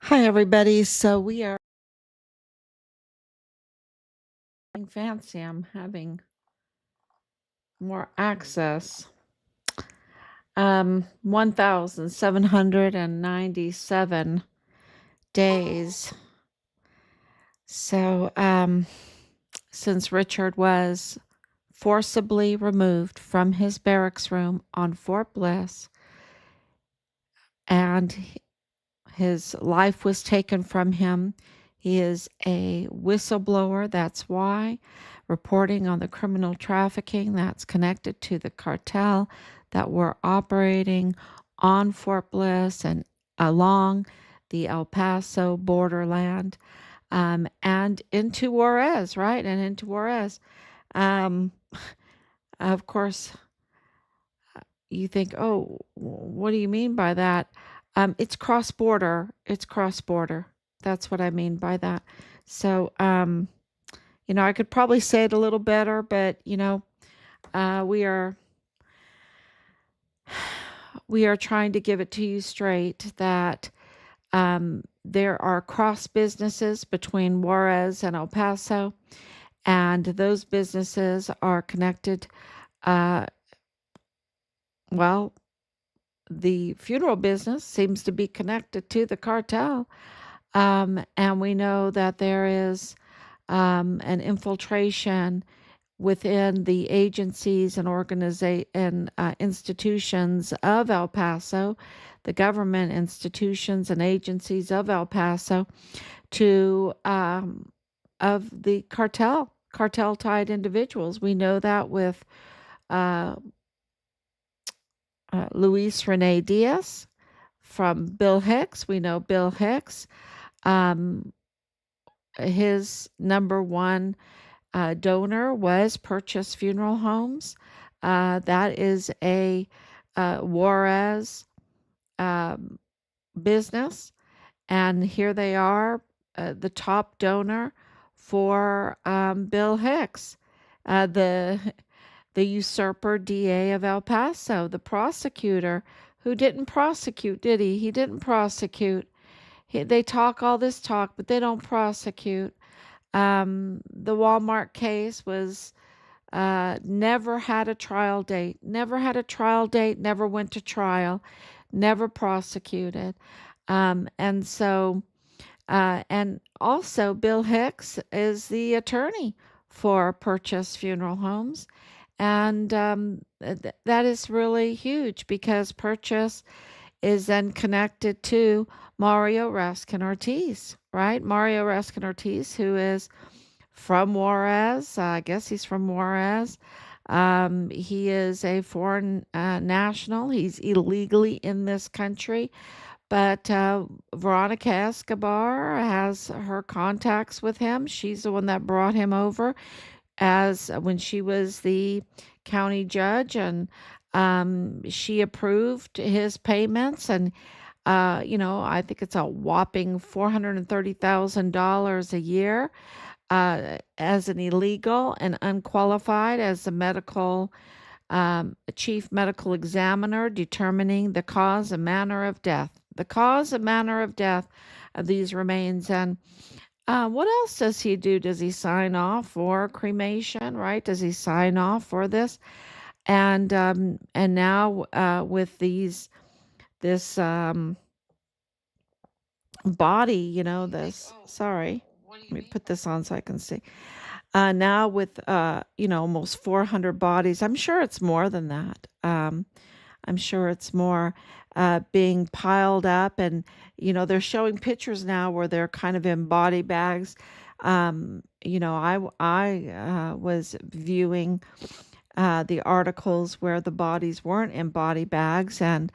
Hi, everybody. So we are getting fancy. I'm having more access. 1,797 days. So, since Richard was forcibly removed from his barracks room on Fort Bliss and his life was taken from him, he is a whistleblower. That's why, reporting on the criminal trafficking that's connected to the cartel that were operating on Fort Bliss and along the El Paso borderland, and into Juarez, right? And into Juarez. Um, of course, you think, oh, what do you mean by that? It's cross border. It's cross border. That's what I mean by that. So, I could probably say it a little better, but we are trying to give it to you straight that there are cross businesses between Juarez and El Paso, and those businesses are connected. Uh, well, the funeral business seems to be connected to the cartel. And we know that there is an infiltration within the agencies and institutions of El Paso, the government institutions and agencies of El Paso, to of the cartel tied individuals. We know that with uh, Luis Rene Diaz from Bill Hicks. We know Bill Hicks. Um, his number one donor was Purchase Funeral Homes. That is a Juarez um, business. And here they are, the top donor for Bill Hicks, the usurper DA of El Paso, the prosecutor who didn't prosecute, did he? He didn't prosecute. They talk all this talk, but they don't prosecute. The Walmart case was never had a trial date, never had a trial date, never went to trial, never prosecuted. And also Bill Hicks is the attorney for Purchase Funeral Homes. And that is really huge because Purchase is then connected to Mario Raskin Ortiz, right? Mario Raskin Ortiz, who is from Juarez. I guess he's from Juarez. He is a foreign national. He's illegally in this country. But Veronica Escobar has her contacts with him. She's the one that brought him over as when she was the county judge, and she approved his payments. And I think it's a whopping $430,000 a year as an illegal and unqualified as a chief medical examiner determining the cause and manner of death. The cause and manner of death of these remains. And what else does he do? Does he sign off for cremation, right? Does he sign off for this? And now with this body, this. Sorry, let me put this on so I can see. Now with almost 400 bodies. I'm sure it's more than that. I'm sure it's more being piled up, and they're showing pictures now where they're kind of in body bags. I was viewing the articles where the bodies weren't in body bags, and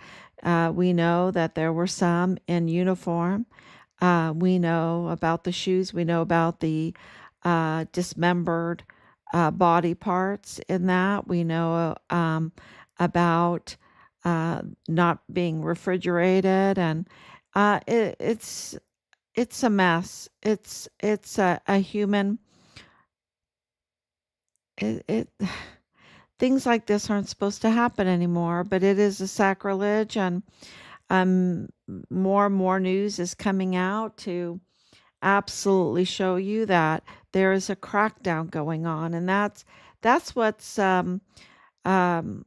we know that there were some in uniform. We know about the shoes. We know about the dismembered body parts in that. We know about not being refrigerated, and it's a mess. It's a human. It things like this aren't supposed to happen anymore, but it is a sacrilege, and Um, more and more news is coming out to absolutely show you that there is a crackdown going on, and that's what's um, the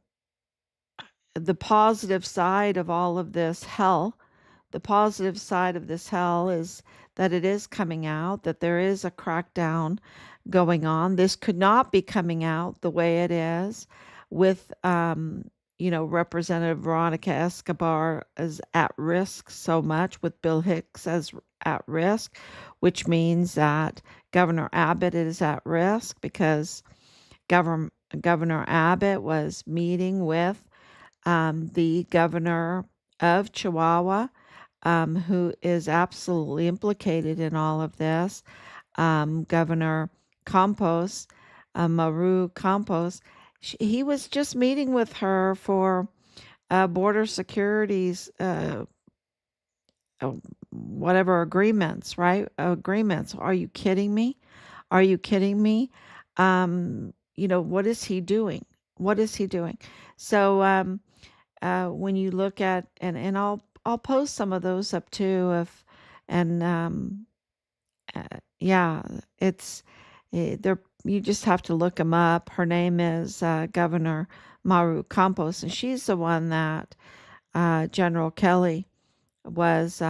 positive side of all of this hell. The positive side of this hell is that it is coming out, that there is a crackdown going on. This could not be coming out the way it is with, Representative Veronica Escobar is at risk so much, with Bill Hicks as at risk, which means that Governor Abbott is at risk because Governor Governor Abbott was meeting with the governor of Chihuahua, who is absolutely implicated in all of this, Governor Campos, Maru Campos. He was just meeting with her for border securities, uh, whatever agreements, right? Agreements. Are you kidding me? Are you kidding me? What is he doing? What is he doing? So, when you look at, and I'll post some of those up too, if and yeah, it's there. You just have to look them up. Her name is Governor Maru Campos, and she's the one that General Kelly was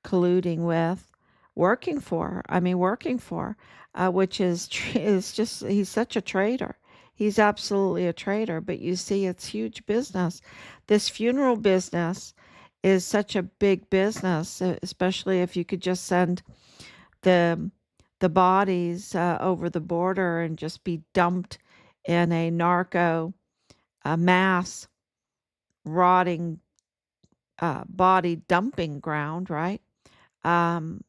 colluding with, working for. I mean, working for, which is just, he's such a traitor. He's absolutely a traitor. But you see, it's huge business. This funeral business is such a big business, especially if you could just send the the bodies over the border and just be dumped in a narco mass rotting body dumping ground, right? Um,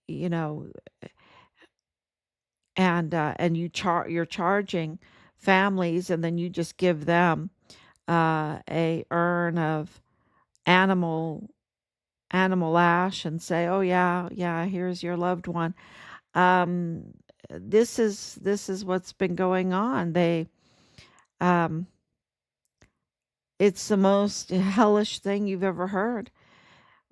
you know, and you're charging families, and then you just give them a urn of animal animal ash and say, "Oh yeah, yeah, here's your loved one." Um, this is what's been going on. Um, it's the most hellish thing you've ever heard.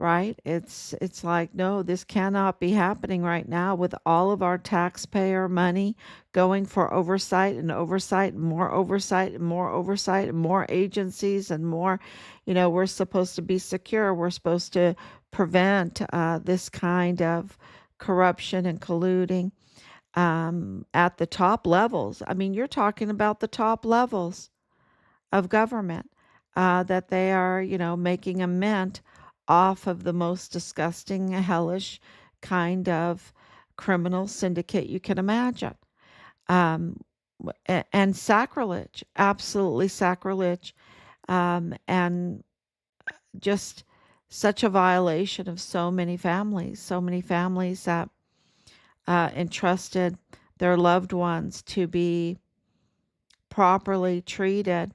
Right? It's like, no, this cannot be happening right now with all of our taxpayer money going for oversight and oversight and more oversight and more oversight and more agencies and more, we're supposed to be secure. We're supposed to prevent this kind of corruption and colluding at the top levels. I mean, you're talking about the top levels of government, that they are, making a mint off of the most disgusting, hellish kind of criminal syndicate you can imagine. Um, and sacrilege, absolutely sacrilege, and just such a violation of so many families that entrusted their loved ones to be properly treated,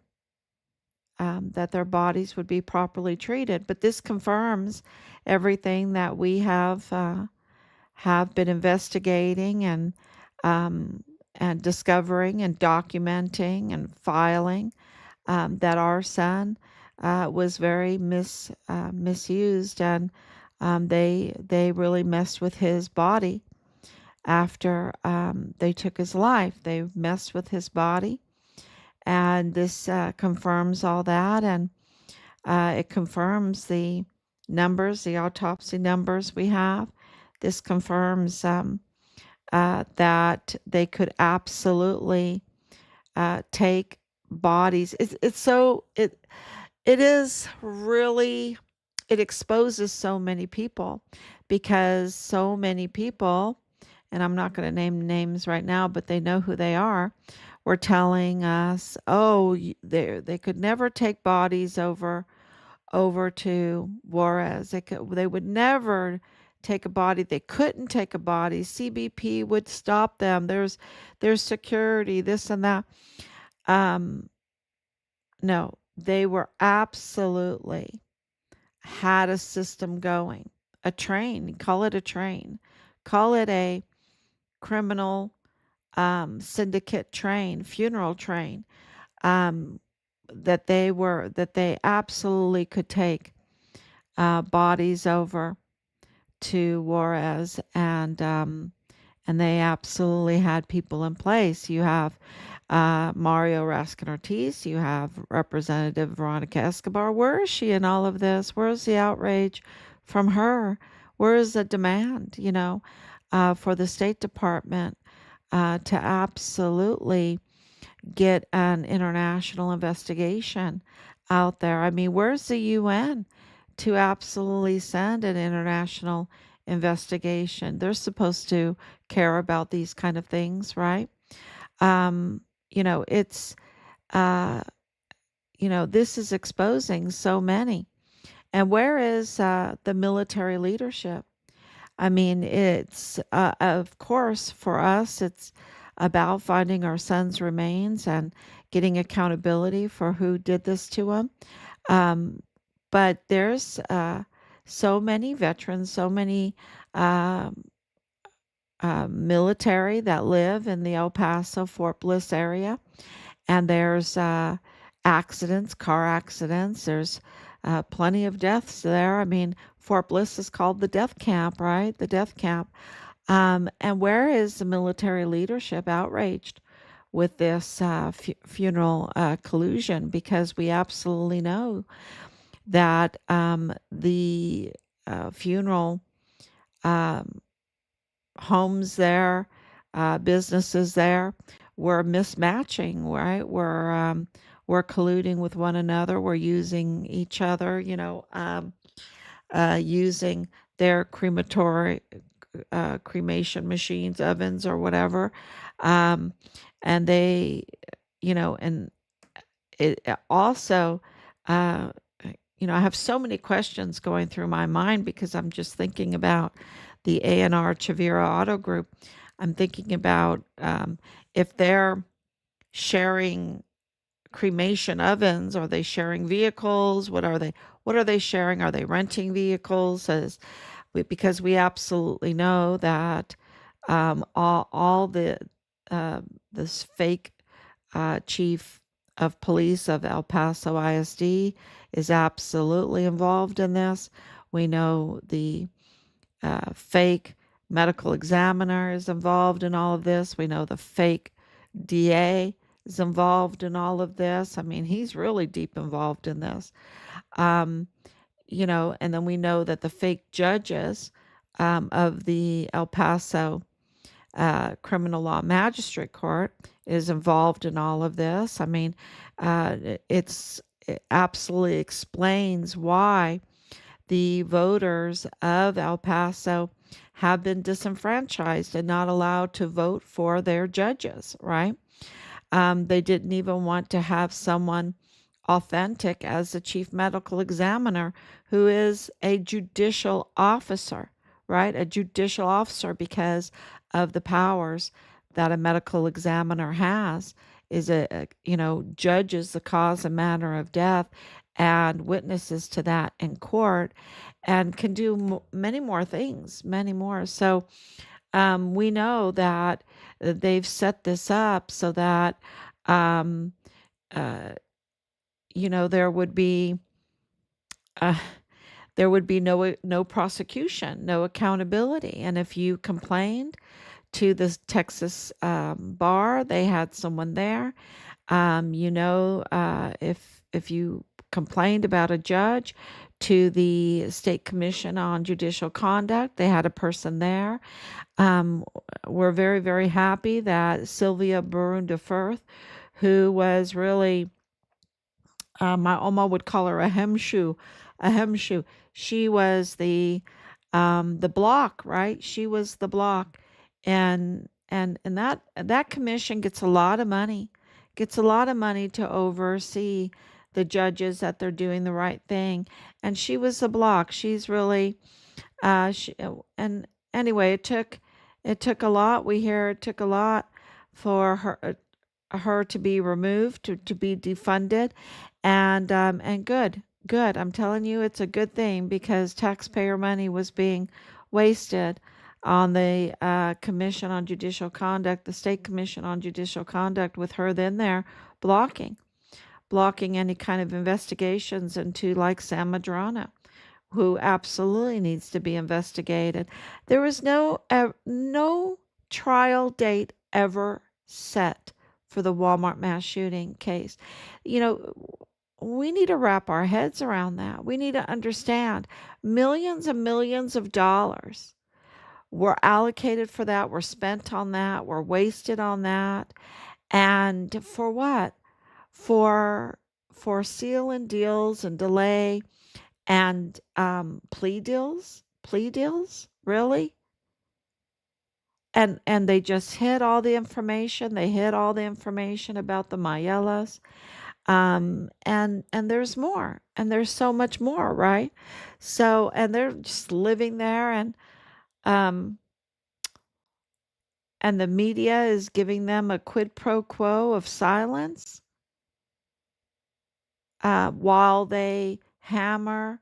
that their bodies would be properly treated. But this confirms everything that we have been investigating and discovering and documenting and filing, that our son was very misused, and they really messed with his body after they took his life. They messed with his body, and this confirms all that, and it confirms the numbers, the autopsy numbers we have. This confirms that they could absolutely take bodies. It is really, it exposes so many people, because so many people, and I'm not going to name names right now, but they know who they are, were telling us, oh, they could never take bodies over to Juarez. They would never take a body. They couldn't take a body. CBP would stop them. There's security, this and that. Um, no, they were absolutely had a system going, a train. Call it a train. Call it a criminal syndicate train, funeral train. Um, that they absolutely could take. bodies over to Juarez, and they absolutely had people in place. You have Mario Raskin-Ortiz. You have Representative Veronica Escobar. Where is she in all of this? Where is the outrage from her? Where is the demand, for the State Department to absolutely get an international investigation out there? I mean, where's the UN to absolutely send an international investigation? They're supposed to care about these kind of things, right? Um, it's uh, this is exposing so many. And where is the military leadership? I mean, it's of course for us, it's about finding our son's remains and getting accountability for who did this to him. Um, but there's so many veterans, so many um, military that live in the El Paso, Fort Bliss area, and there's accidents, car accidents. There's plenty of deaths there. I mean, Fort Bliss is called the death camp, right? The death camp. And where is the military leadership outraged with this funeral collusion? Because we absolutely know that the funeral um, homes there, businesses there, were mismatching, right? We're colluding with one another. We're using each other, using their cremation machines, ovens, or whatever. Um, and they, and it also, uh, I have so many questions going through my mind because I'm just thinking about the A&R Chavira Auto Group. I'm thinking about if they're sharing cremation ovens, are they sharing vehicles? What are they? What are they sharing? Are they renting vehicles? Because we absolutely know that all the this fake chief of police of El Paso ISD is absolutely involved in this. We know the fake medical examiner is involved in all of this. We know the fake DA is involved in all of this. I mean, he's really deep involved in this. Um, and then we know that the fake judges of the El Paso criminal law magistrate court is involved in all of this. I mean, it absolutely explains why the voters of El Paso have been disenfranchised and not allowed to vote for their judges, right? They didn't even want to have someone authentic as the chief medical examiner who is a judicial officer, right? A judicial officer, because of the powers that a medical examiner has, is judges the cause and manner of death and witnesses to that in court, and can do many more things, many more. So we know that they've set this up so that um, uh, there would be uh, no prosecution, no accountability. And if you complained to the Texas bar, they had someone there. If you complained about a judge to the State Commission on Judicial Conduct, they had a person there. Um, we're very, very happy that Sylvia Burun de Firth, who was really, my Oma would call her a hemshoe, a hemshoe. She was the block, right? She was the block, and that commission gets a lot of money, to oversee the judges that they're doing the right thing. And she was the block. She's really and anyway, it took a lot. We hear it took a lot for her to be removed, to be defunded, and good. I'm telling you, it's a good thing, because taxpayer money was being wasted on the Commission on Judicial Conduct, the State Commission on Judicial Conduct, with her then there blocking any kind of investigations into, like, San Madrano, who absolutely needs to be investigated. There was no trial date ever set for the Walmart mass shooting case. You know, we need to wrap our heads around that. We need to understand millions and millions of dollars were allocated for that, were spent on that, were wasted on that. And for what? For for seal and deals and delay and plea deals, really? And they just hid all the information. They hid all the information about the Mayellas. And there's more, and there's so much more, right? So, and they're just living there, um, and the media is giving them a quid pro quo of silence, while they hammer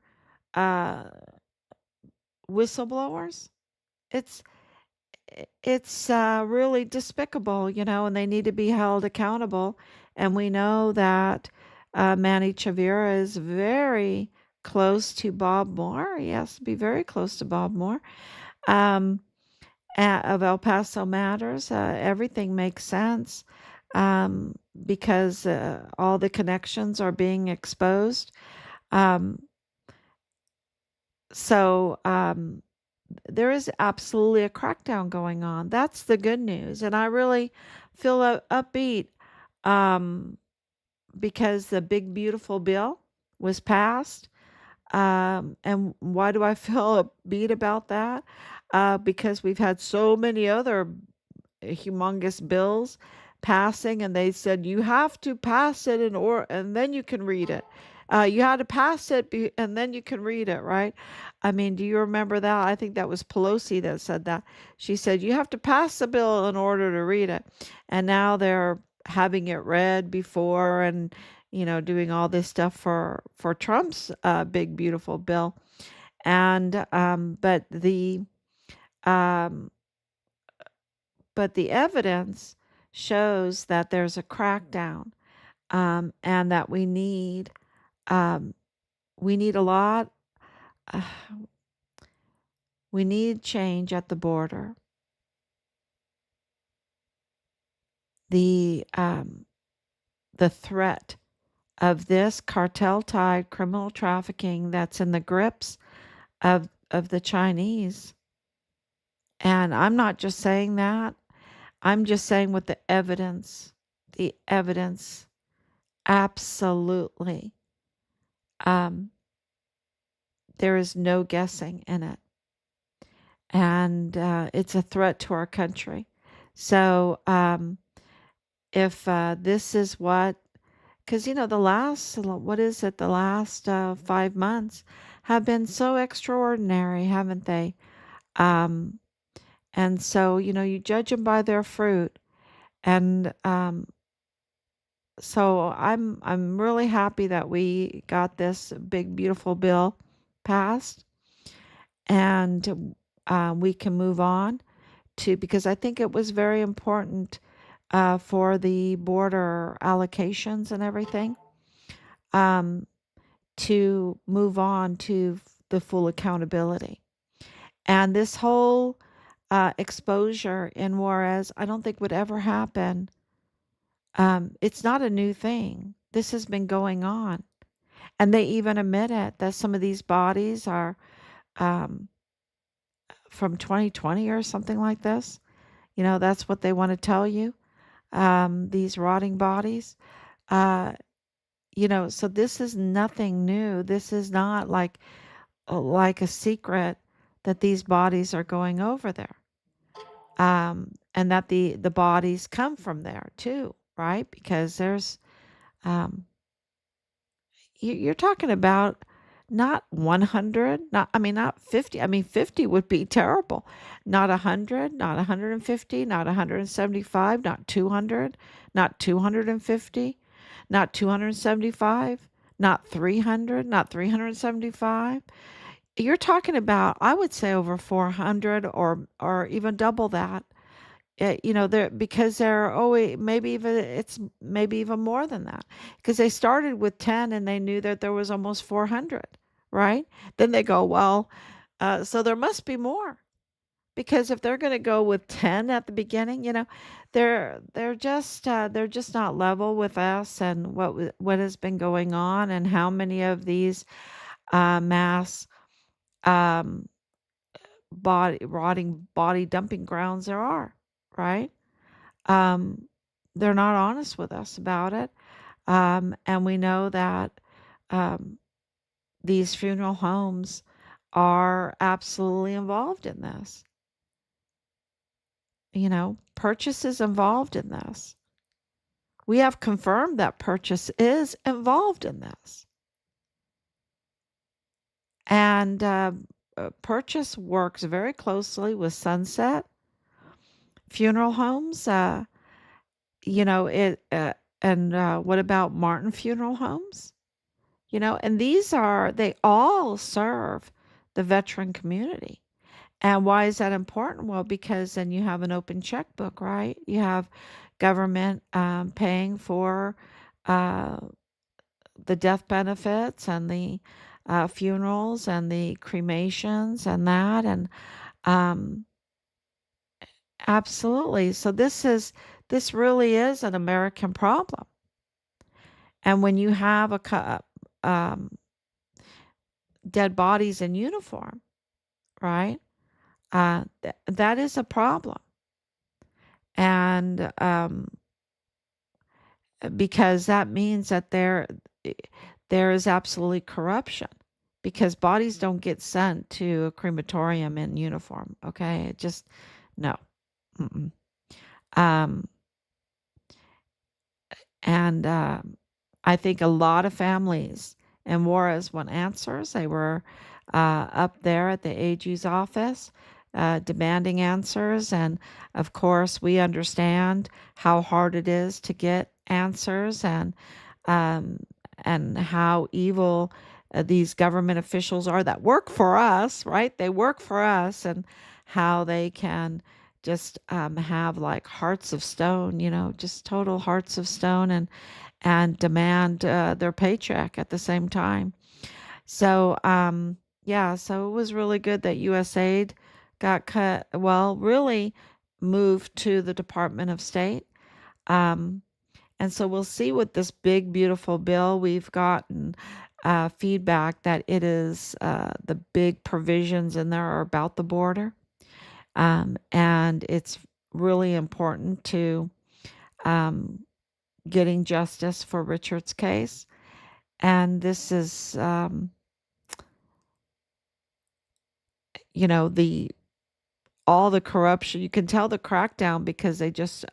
uh, whistleblowers. It's it's really despicable, and they need to be held accountable. And we know that Manny Chavira is very close to Bob Moore. He has to be very close to Bob Moore, um, of El Paso Matters. Everything makes sense, because all the connections are being exposed. Um, so there is absolutely a crackdown going on. That's the good news. And I really feel upbeat, um, because the big, beautiful bill was passed. And why do I feel upbeat about that? Because we've had so many other humongous bills passing, and they said you have to pass it and then you can read it. You had to pass it and then you can read it, right? I mean, do you remember that? I think that was Pelosi that said that. She said you have to pass the bill in order to read it, and now they're having it read before, and doing all this stuff for Trump's big beautiful bill. And um, but the evidence shows that there's a crackdown, and that um, we need a lot. Uh, we need change at the border. The the threat of this cartel-tied criminal trafficking that's in the grips of the Chinese. And I'm not just saying that. I'm just saying with the evidence, absolutely. Um, there is no guessing in it. And it's a threat to our country. So if this is because the last, what is it, the last 5 months have been so extraordinary, haven't they? Um, and so, you judge them by their fruit. And so I'm really happy that we got this big, beautiful bill passed, and we can move on because I think it was very important for the border allocations and everything, um, to move on to the full accountability. And this whole exposure in Juarez, I don't think would ever happen. It's not a new thing. This has been going on. And they even admit it that some of these bodies are um, from 2020 or something like this. That's what they want to tell you. These rotting bodies. Uh, so this is nothing new. This is not like a secret that these bodies are going over there. And that the bodies come from there too, right? Because there's um, you're talking about not 100, not 50. I mean, 50 would be terrible. Not 100, not 150, not 175, not 200, not 250, not 275, not 300, not 375. You're talking about, I would say, over 400, or even double that. They're because they're always, maybe even more than that, because they started with 10 and they knew that there was almost 400, right? Then they go, well, so there must be more. Because if they're going to go with 10 at the beginning, they're just not level with us and what has been going on and how many of these mass um, body rotting body dumping grounds there are, right? Um, they're not honest with us about it, and we know that um, these funeral homes are absolutely involved in this. Purchase is involved in this. We have confirmed that purchase is involved in this. And purchase works very closely with Sunset Funeral Homes. It and what about Martin Funeral Homes? And they all serve the veteran community. And why is that important? Well, because then you have an open checkbook, right? You have government paying for uh, the death benefits and the funerals and the cremations and that. And um, absolutely. So this really is an American problem. And when you have um, dead bodies in uniform, right? That is a problem. And because that means that there is absolutely corruption because bodies don't get sent to a crematorium in uniform. Okay, it just no. Mm-mm. Um, and I think a lot of families in Juarez want answers. They were up there at the AG's office demanding answers. And of course, we understand how hard it is to get answers um, and how evil these government officials are that work for us, right? They work for us, and how they can just have like hearts of stone, just total hearts of stone, and demand their paycheck at the same time. So, yeah, so it was really good that USAID got cut, well, really moved to the Department of State. Um, and so we'll see with this big, beautiful bill. We've gotten feedback that it is the big provisions in there are about the border. And it's really important to um, getting justice for Richard's case. And this is, the all the corruption. You can tell the crackdown because they just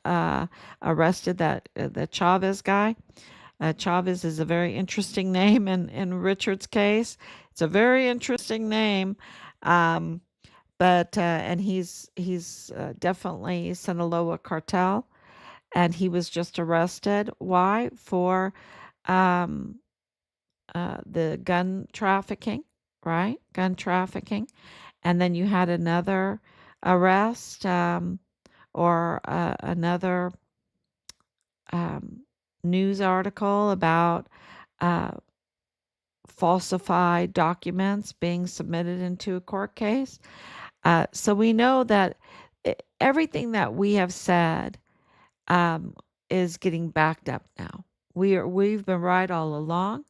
arrested the Chavez guy. Chavez is a very interesting name in Richard's case. It's a very interesting name, um, but and he's definitely Sinaloa cartel, and he was just arrested. Why? For um, the gun trafficking, right? Gun trafficking. And then you had another arrest or another um, news article about uh, falsified documents being submitted into a court case. So we know that everything that we have said um, is getting backed up now. We've been right all along.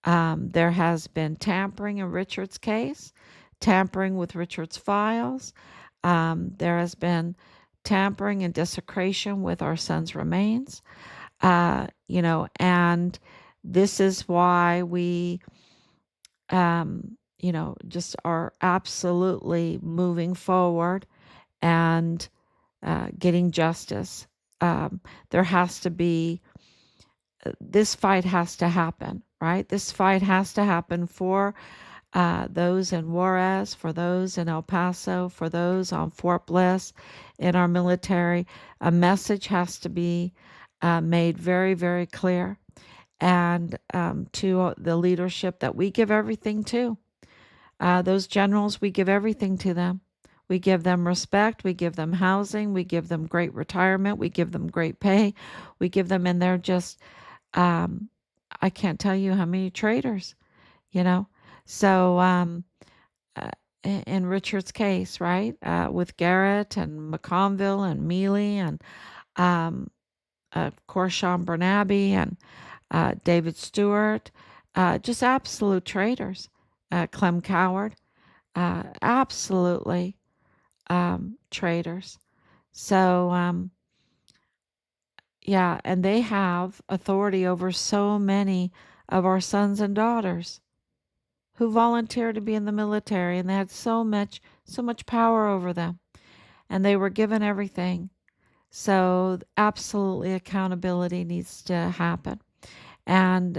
There has been tampering in Richard's case, tampering with Richard's files. There has been tampering and desecration with our son's remains. And this is why we, just are absolutely moving forward and getting justice. There has to be, this fight has to happen, right? This fight has to happen for those in Juarez, for those in El Paso, for those on Fort Bliss, in our military. A message has to be made very, very clear, and to the leadership that we give everything to. Those generals, we give everything to them. We give them respect. We give them housing. We give them great retirement. We give them great pay. We give them, and they're just, I can't tell you how many traitors, you know. So, uh, in Richard's case, right, with Garrett and McConville and Mealy and um, of course Sean Bernabe and David Stewart, just absolute traitors. Clem Coward, absolutely traitors. So, yeah, and they have authority over so many of our sons and daughters who volunteered to be in the military, and they had so much power over them, and they were given everything. So, absolutely, accountability needs to happen. And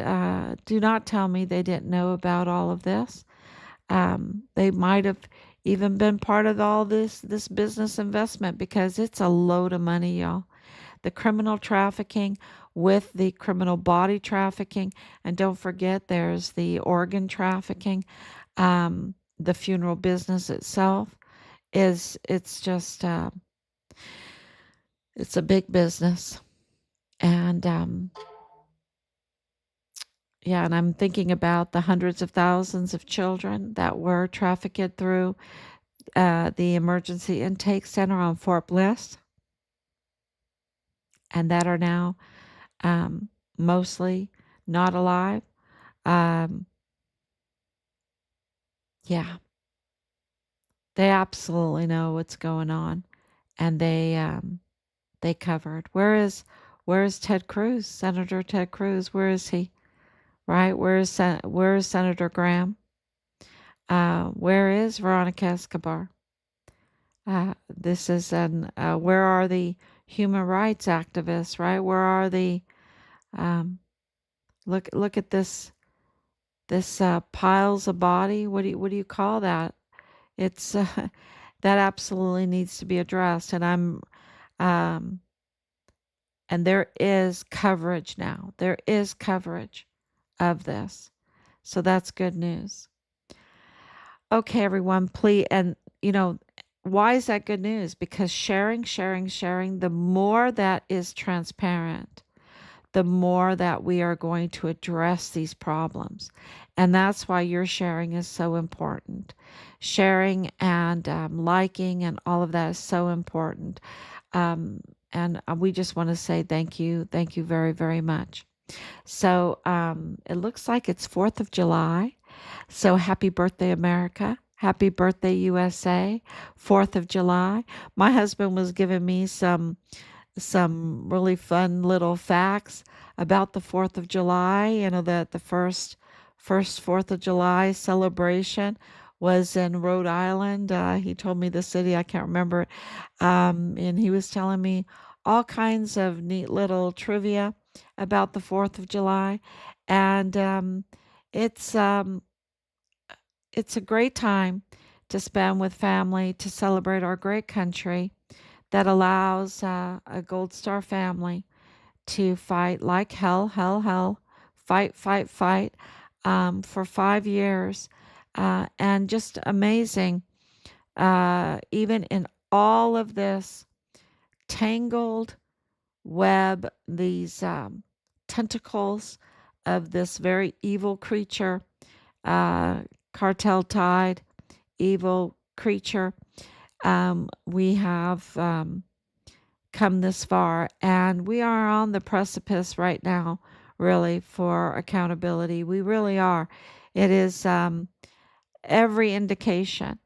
do not tell me they didn't know about all of this. They might have even been part of all this business investment because it's a load of money, y'all. The criminal trafficking with the criminal body trafficking, and don't forget there's the organ trafficking. The funeral business itself is it's just it's a big business, and yeah, and I'm thinking about the hundreds of thousands of children that were trafficked through the emergency intake center on Fort Bliss and that are now mostly not alive. Um, yeah, they absolutely know what's going on, and they covered. Where is Ted Cruz, Senator Ted Cruz? Where is he? Right? Where is Senator Graham? Where is Veronica Escobar? This is an where are the human rights activists? Right? Where are the um, look at this piles of body? What do you call that? It's that absolutely needs to be addressed, and um, and there is coverage now. There is coverage of this, so that's good news. Okay, everyone, please, and why is that good news? Because sharing, the more that is transparent, the more that we are going to address these problems. And that's why your sharing is so important. Sharing and liking and all of that is so important. Um, and we just want to say thank you. Thank you very, very much. So it looks like it's 4th of July. So happy birthday, America. Happy birthday, USA. 4th of July. My husband was giving me some really fun little facts about the 4th of July. You know that the first 4th of July celebration was in Rhode Island. He told me the city, I can't remember it. And he was telling me all kinds of neat little trivia about the 4th of July. And it's um, it's a great time to spend with family to celebrate our great country that allows a Gold Star family to fight like hell, fight for 5 years. And just amazing, even in all of this tangled web, these tentacles of this very evil creature, uh, cartel tied evil creature. We have come this far, and we are on the precipice right now, really, for accountability. We really are. It is every indication,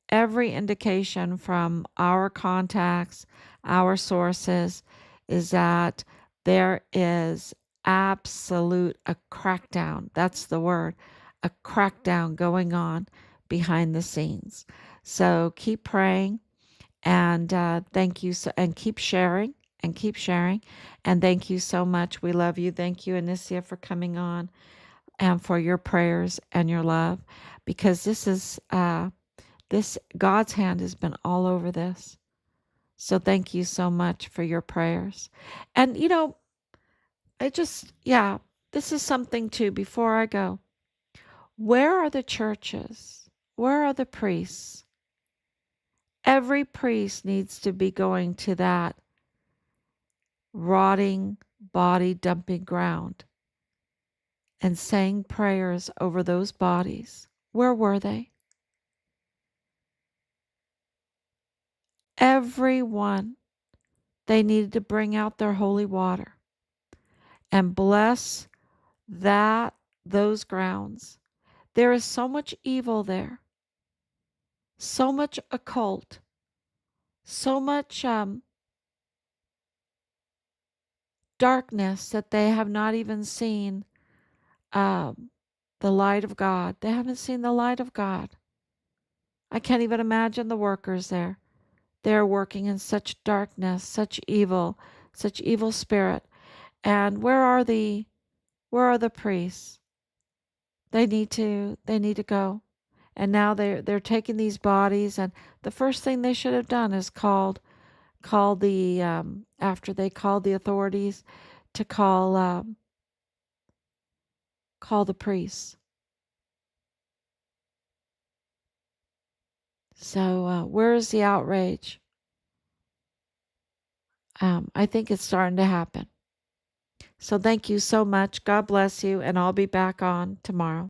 every indication from our contacts, our sources, is that there is absolute a crackdown. That's the word, a crackdown going on behind the scenes. So keep praying and thank you and keep sharing. And thank you so much. We love you. Thank you, Anicia, for coming on and for your prayers and your love, because this God's hand has been all over this. So thank you so much for your prayers. And I just this is something too before I go. Where are the churches? Where are the priests? Every priest needs to be going to that rotting body dumping ground and saying prayers over those bodies. Where were they? Everyone. They needed to bring out their holy water and bless that those grounds. There is so much evil there, so much occult, so much darkness that they have not even seen um, the light of God. They haven't seen the light of God. I can't even imagine the workers there. They're working in such darkness, such evil spirit. And where are the priests? They need to go. And now they're taking these bodies, and the first thing they should have done is called the after they called the authorities to call the priests. So where is the outrage? I think it's starting to happen. So thank you so much. God bless you, and I'll be back on tomorrow.